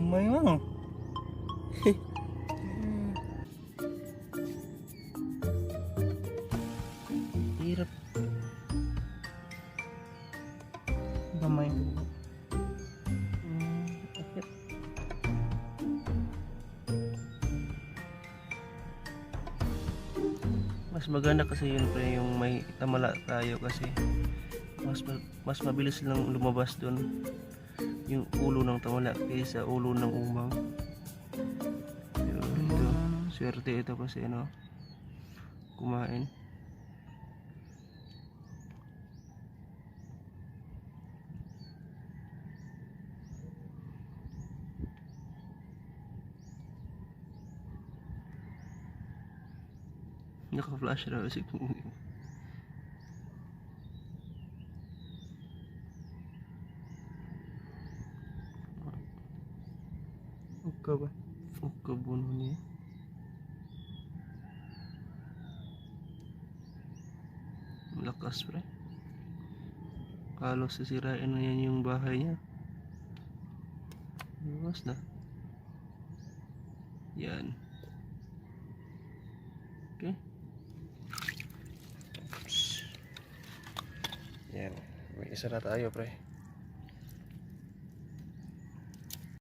Gamay mo. Hirap. Gamay. Akit. Mas maganda kasi yun pre, yung may tamala tayo kasi mas mabilis lang lumabas doon yung ulo ng tamala kaysa ulo ng umang. Ito, swerte ito kasi ano, kumain. Naka-flash raw si Kung. Uka ba? Uka buno niya. Lakas pre. Halos sisirain na yan yung bahay niya. Lumas na. Yan. Okay. Yan. May isa na tayo pre.